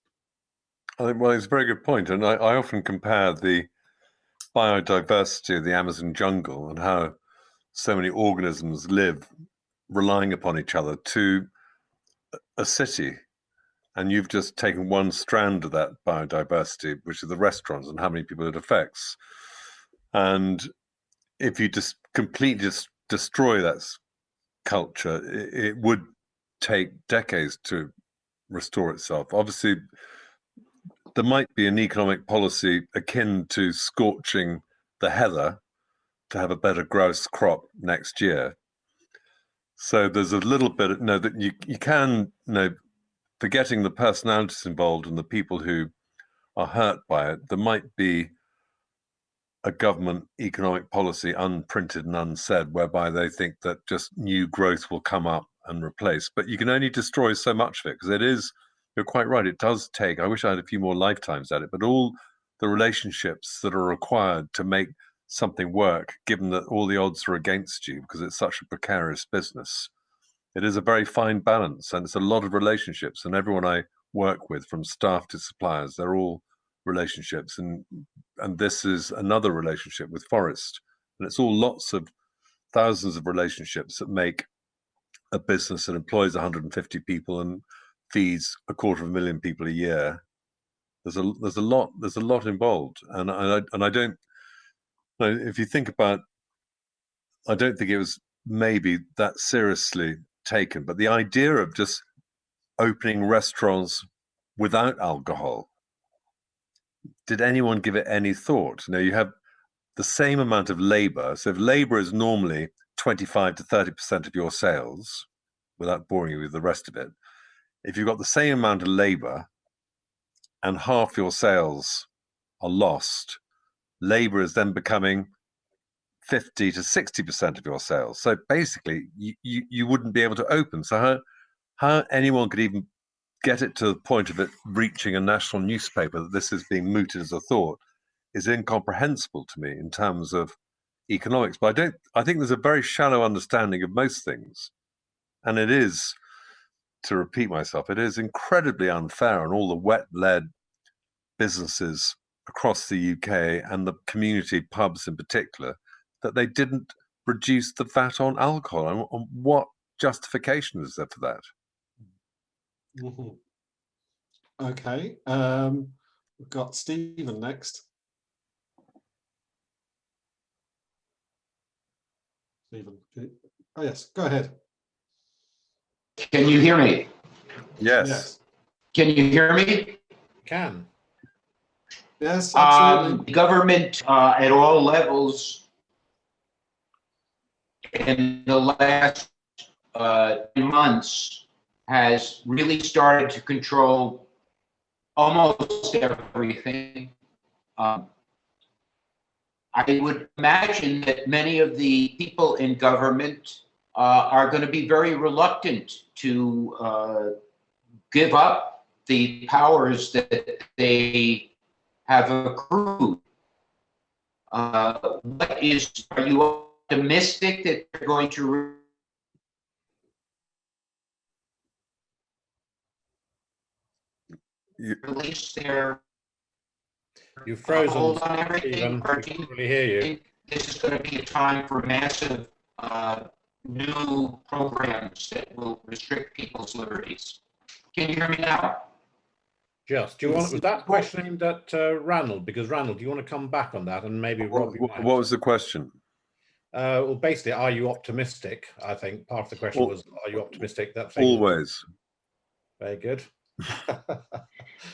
I think, well, it's a very good point. And I often compare the biodiversity of the Amazon jungle and how so many organisms live relying upon each other, to a city. And you've just taken one strand of that biodiversity, which is the restaurants and how many people it affects. And if you just completely destroy that culture, it would take decades to restore itself. Obviously, there might be an economic policy akin to scorching the heather to have a better gross crop next year. So there's a little bit of, that you can, forgetting the personalities involved and the people who are hurt by it, there might be a government economic policy unprinted and unsaid, whereby they think that just new growth will come up and replace. But you can only destroy so much of it, because it is, you're quite right, it does take, I wish I had a few more lifetimes at it, but all the relationships that are required to make something work, given that all the odds are against you, because it's such a precarious business. It is a very fine balance, and it's a lot of relationships, and everyone I work with, from staff to suppliers, they're all relationships, and this is another relationship with Forest, and it's all lots of thousands of relationships that make a business that employs 150 people and feeds 250,000 people a year. There's a lot involved, and I don't. If you think about, I don't think it was maybe that seriously taken, but the idea of just opening restaurants without alcohol, did anyone give it any thought? You have the same amount of labor. So if labor is normally 25 to 30% of your sales, without boring you with the rest of it, if you've got the same amount of labor and half your sales are lost, labor is then becoming 50 to 60% of your sales. So basically, you wouldn't be able to open. So how anyone could even get it to the point of it reaching a national newspaper that this is being mooted as a thought is incomprehensible to me in terms of economics. But I think there's a very shallow understanding of most things. And it is, to repeat myself, it is incredibly unfair on all the wet-led businesses across the UK and the community pubs in particular, that they didn't reduce the VAT on alcohol. And what justification is there for that? Mm-hmm. Okay, we've got Stephen next. Stephen, oh yes, go ahead. Can you hear me? Yes. Can you hear me? Can. Yes, absolutely. Government at all levels in the last 2 months has really started to control almost everything. I would imagine that many of the people in government are going to be very reluctant to give up the powers that they have accrued. Are you optimistic that they're going to release their You've frozen, hold on everything? Stephen. Or We do can't you really hear you. think this is going to be a time for massive new programs that will restrict people's liberties? Can you hear me now? Was that question aimed at Ranald? Because Ranald, do you want to come back on that, and maybe Rob? What was the question? Well, basically, are you optimistic? I think part of the question was, are you optimistic that things always? Very good.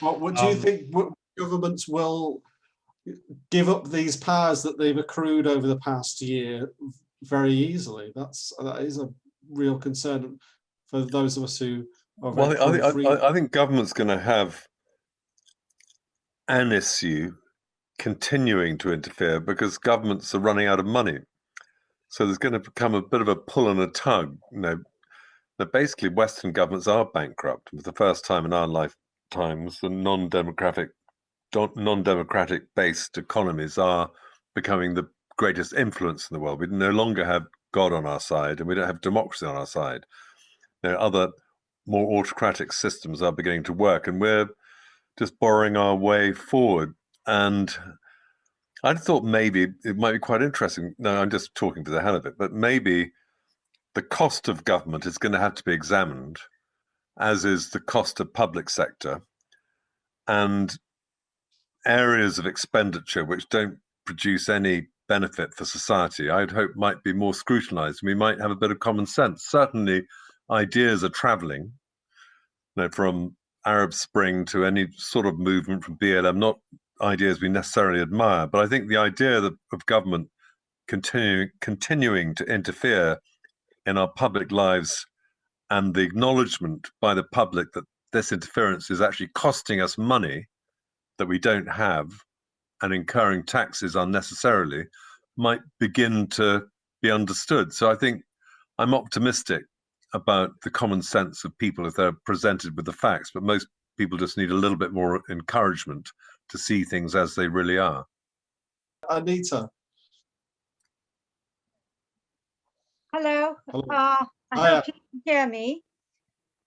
What do you think governments will give up these powers that they've accrued over the past year very easily? That is a real concern for those of us who are very I think government's going to have an issue continuing to interfere because governments are running out of money. So there's going to become a bit of a pull and a tug. That basically Western governments are bankrupt. For the first time in our lifetimes, the non-democratic based economies are becoming the greatest influence in the world. We no longer have God on our side, and we don't have democracy on our side. Other more autocratic systems are beginning to work, and we're just borrowing our way forward. And I thought maybe it might be quite interesting. No, I'm just talking for the hell of it, but maybe the cost of government is going to have to be examined, as is the cost of public sector, and areas of expenditure which don't produce any benefit for society, I'd hope might be more scrutinized. We might have a bit of common sense. Certainly, ideas are traveling, from Arab Spring to any sort of movement from BLM, not ideas we necessarily admire, but I think the idea of government continuing to interfere in our public lives, and the acknowledgement by the public that this interference is actually costing us money that we don't have and incurring taxes unnecessarily, might begin to be understood. So I think I'm optimistic about the common sense of people if they're presented with the facts, but most people just need a little bit more encouragement to see things as they really are. Anita. Hello. Hello. I hope you can hear me.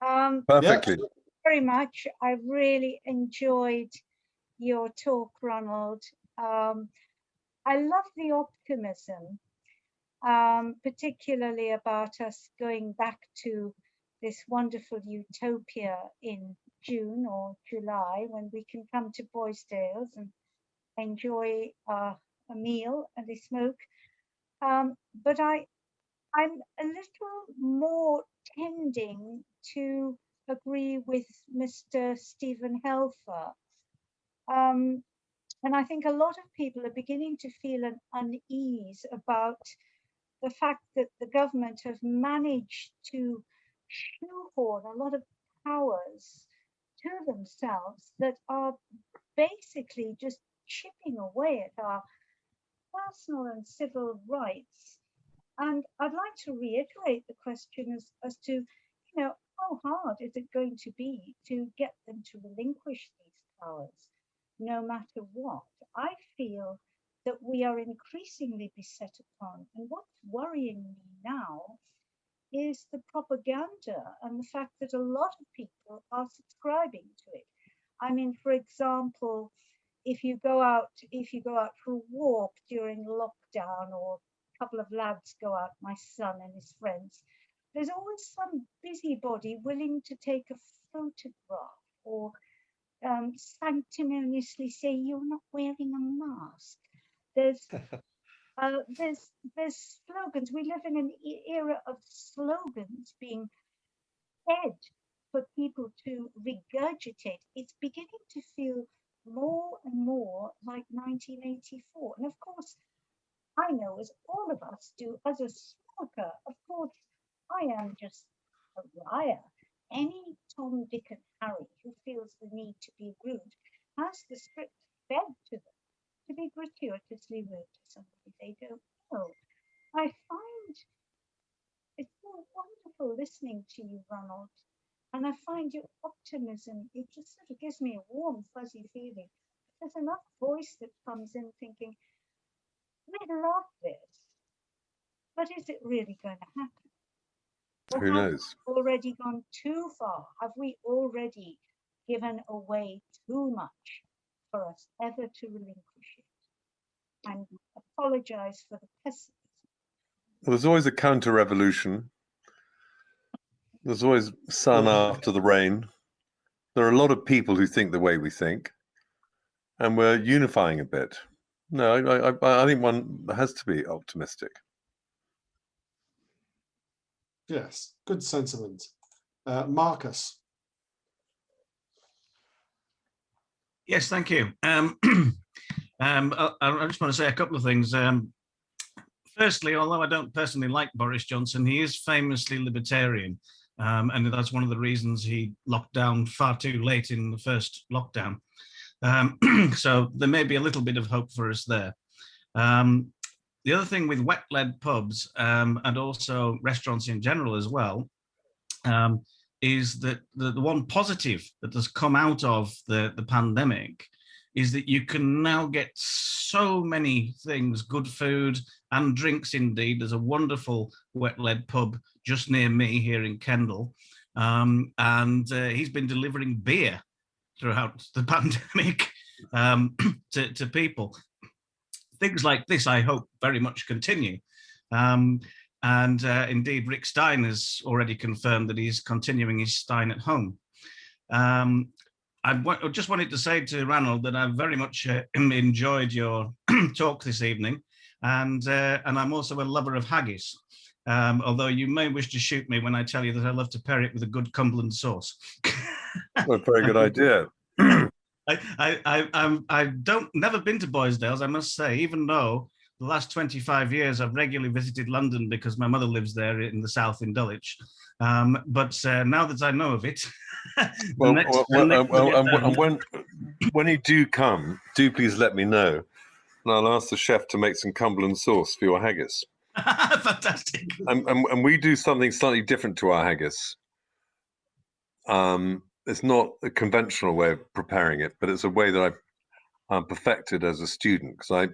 Perfectly. Yeah. Very much. I really enjoyed your talk, Ronald. I love the optimism, particularly about us going back to this wonderful utopia in June or July, when we can come to Boisdale's and enjoy a meal and a smoke. But I'm a little more tending to agree with Mr. Stephen Helfer. And I think a lot of people are beginning to feel an unease about the fact that the government have managed to shoehorn a lot of powers to themselves that are basically just chipping away at our personal and civil rights. And I'd like to reiterate the question as to, how hard is it going to be to get them to relinquish these powers, no matter what? I feel that we are increasingly beset upon, and what's worrying me now is the propaganda and the fact that a lot of people are subscribing to it. I mean, for example, if you go out for a walk during lockdown, or a couple of lads go out, my son and his friends, there's always some busybody willing to take a photograph or sanctimoniously say you're not wearing a mask. There's slogans. We live in an era of slogans being fed for people to regurgitate. It's beginning to feel more and more like 1984. And of course, I know, as all of us do, as a smoker, of course, I am just a liar. Any Tom, Dick and Harry who feels the need to be rude has the script fed to them to be gratuitously rude to somebody they don't know. I find it's so wonderful listening to you, Ronald, and I find your optimism, it just sort of gives me a warm, fuzzy feeling. There's enough voice that comes in thinking, we love this, but is it really going to happen? Or Who knows? Have we already gone too far? Have we already given away too much for us ever to relinquish it? And apologize for the pessimism. Well, there's always a counter-revolution. There's always sun after the rain. There are a lot of people who think the way we think, and we're unifying a bit. No, I think one has to be optimistic. Yes, good sentiment. Marcus. Yes, thank you. I just want to say a couple of things. Firstly, although I don't personally like Boris Johnson, he is famously libertarian. And that's one of the reasons he locked down far too late in the first lockdown. So there may be a little bit of hope for us there. The other thing with wet lead pubs and also restaurants in general as well, is that the one positive that has come out of the pandemic is that you can now get so many things, good food and drinks indeed. There's a wonderful wet lead pub just near me here in Kendal. And he's been delivering beer throughout the pandemic to people. things like this, I hope, very much continue. Indeed, Rick Stein has already confirmed that he's continuing his Stein at home. I just wanted to say to Ranald that I've very much enjoyed your talk this evening, and I'm also a lover of haggis. Although you may wish to shoot me when I tell you that I love to pair it with a good Cumberland sauce. Well, very good idea. I've never been to Boisdale's, I must say, even though the last 25 years I've regularly visited London because my mother lives there in the south in Dulwich. But now that I know of it, when you do come, do please let me know, and I'll ask the chef to make some Cumberland sauce for your haggis. Fantastic. And we do something slightly different to our haggis. It's not a conventional way of preparing it, but it's a way that I perfected as a student, because I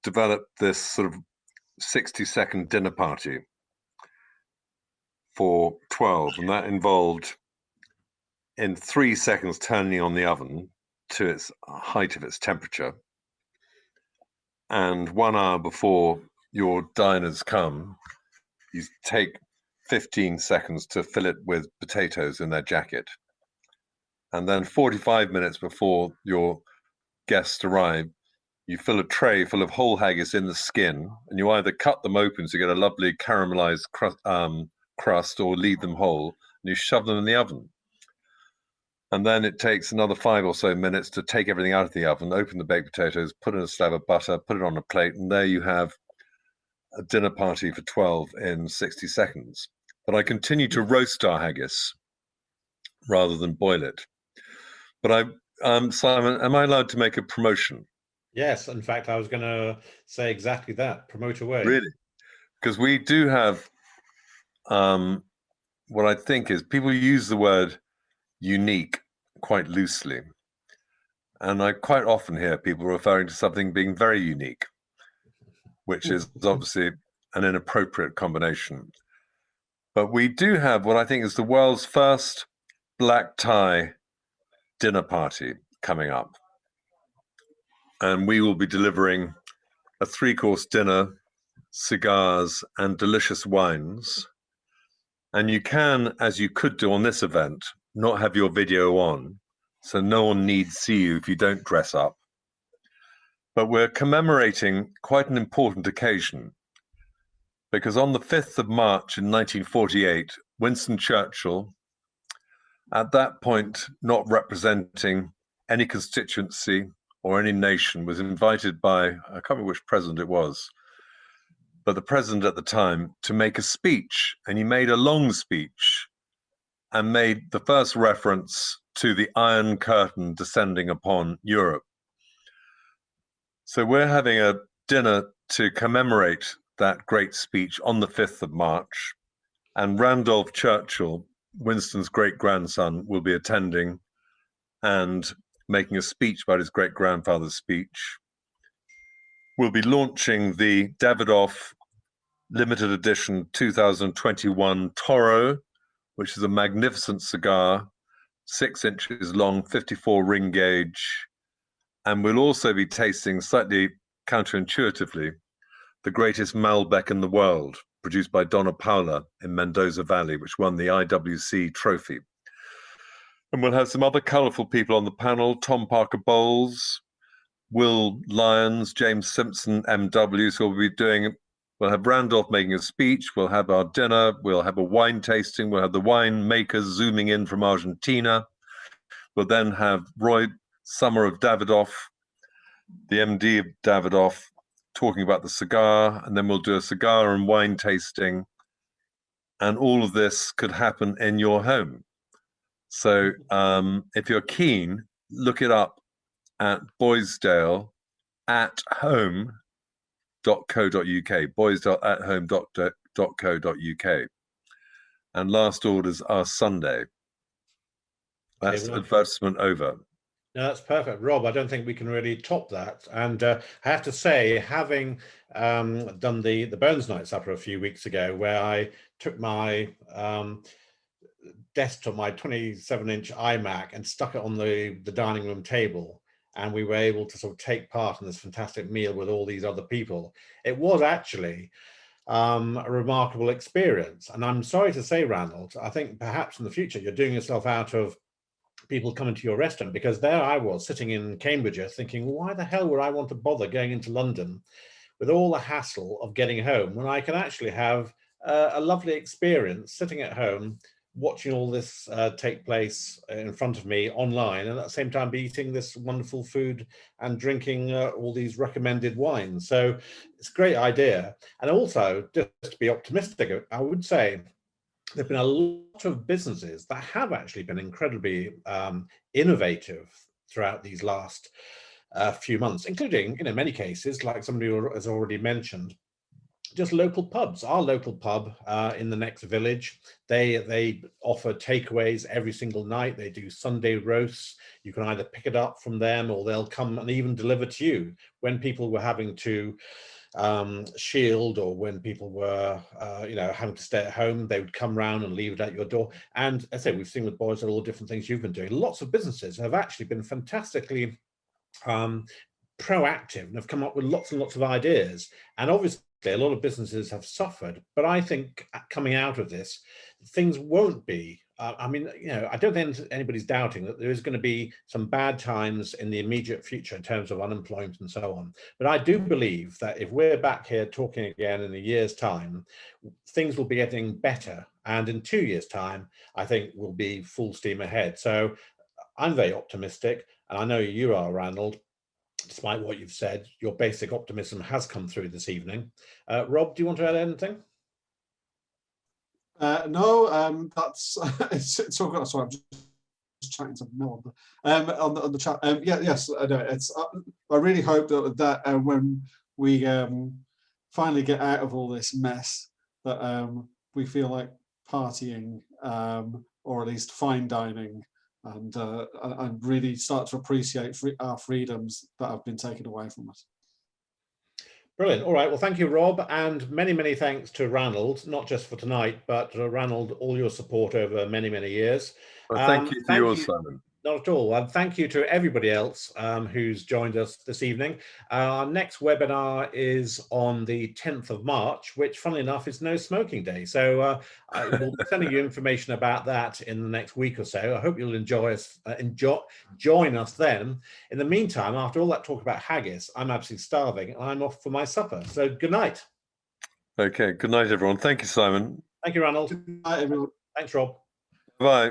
developed this sort of 60-second dinner party for 12, and that involved in 3 seconds turning on the oven to its height of its temperature, and 1 hour before your diners come, you take 15 seconds to fill it with potatoes in their jacket, and then 45 minutes before your guests arrive, you fill a tray full of whole haggis in the skin, and you either cut them open to get a lovely caramelized crust or leave them whole, and you shove them in the oven. And then it takes another 5 or so minutes to take everything out of the oven, open the baked potatoes, put in a slab of butter, put it on a plate, and there you have a dinner party for 12 in 60 seconds. But I continue to roast our haggis rather than boil it. But Simon, am I allowed to make a promotion? Yes, in fact, I was going to say exactly that. Promote away. Really? Because we do have what I think is, people use the word unique quite loosely. And I quite often hear people referring to something being very unique, which is obviously an inappropriate combination. But we do have what I think is the world's first black tie dinner party coming up. And we will be delivering a 3-course dinner, cigars, and delicious wines. And you can, as you could do on this event, not have your video on, so no one needs see you if you don't dress up. But we're commemorating quite an important occasion, because on the 5th of March in 1948, Winston Churchill, at that point not representing any constituency or any nation, was invited by, I can't remember which president it was, but the president at the time, to make a speech. And he made a long speech and made the first reference to the Iron Curtain descending upon Europe. So we're having a dinner to commemorate that great speech on the 5th of March. And Randolph Churchill, Winston's great-grandson, will be attending and making a speech about his great-grandfather's speech. We'll be launching the Davidoff limited edition 2021 Toro, which is a magnificent cigar, 6 inches long, 54 ring gauge. And we'll also be tasting, slightly counterintuitively, the greatest Malbec in the world, produced by Donna Paula in Mendoza Valley, which won the IWC trophy. And we'll have some other colourful people on the panel: Tom Parker Bowles, Will Lyons, James Simpson, MW. So we'll have Randolph making a speech, we'll have our dinner, we'll have a wine tasting, we'll have the wine makers zooming in from Argentina. We'll then have Roy Summer of Davidoff, the MD of Davidoff, talking about the cigar, and then we'll do a cigar and wine tasting. And all of this could happen in your home. So if you're keen, look it up at boisdaleathome.co.uk, boisdaleathome.co.uk. And last orders are Sunday. That's advertisement over. No, that's perfect. Rob, I don't think we can really top that. And I have to say, having done the Bones Night Supper a few weeks ago, where I took my desktop, my 27-inch iMac, and stuck it on the dining room table, and we were able to sort of take part in this fantastic meal with all these other people. It was actually a remarkable experience. And I'm sorry to say, Ranald, I think perhaps in the future you're doing yourself out of people coming to your restaurant, because there I was sitting in Cambridgeshire thinking, why the hell would I want to bother going into London with all the hassle of getting home when I can actually have a lovely experience sitting at home, watching all this take place in front of me online, and at the same time be eating this wonderful food and drinking all these recommended wines. So it's a great idea. And also, just to be optimistic, I would say there have been a lot of businesses that have actually been incredibly innovative throughout these last few months, including, in many cases, like somebody has already mentioned, just local pubs. Our local pub in the next village, they offer takeaways every single night. They do Sunday roasts. You can either pick it up from them or they'll come and even deliver to you. When people were having to shield, or when people were having to stay at home, they would come round and leave it at your door. And as I say, we've seen with Boisdale all different things you've been doing. Lots of businesses have actually been fantastically proactive and have come up with lots and lots of ideas. And obviously a lot of businesses have suffered, but I think coming out of this, things won't be I mean, I don't think anybody's doubting that there is going to be some bad times in the immediate future in terms of unemployment and so on. But I do believe that if we're back here talking again in a year's time, things will be getting better. And in 2 years' time, I think we'll be full steam ahead. So I'm very optimistic, and I know you are, Ranald. Despite what you've said, your basic optimism has come through this evening. Rob, do you want to add anything? No, that's it's all good. Sorry, I'm just chatting to Mel on the chat. Yes, I know. It's. I really hope that when we finally get out of all this mess, that we feel like partying, or at least fine dining, and really start to appreciate our freedoms that have been taken away from us. Brilliant. All right. Well, thank you, Rob, and many, many thanks to Ranald, not just for tonight, but Ranald, all your support over many, many years. Well, thank you for yours, Simon. Not at all. And thank you to everybody else who's joined us this evening. Our next webinar is on the 10th of March, which, funnily enough, is No Smoking Day. So we'll be sending you information about that in the next week or so. I hope you'll join us then. In the meantime, after all that talk about haggis, I'm absolutely starving and I'm off for my supper. So good night. Okay. Good night, everyone. Thank you, Simon. Thank you, Ranald. Good night, everyone. Thanks, Rob. Bye.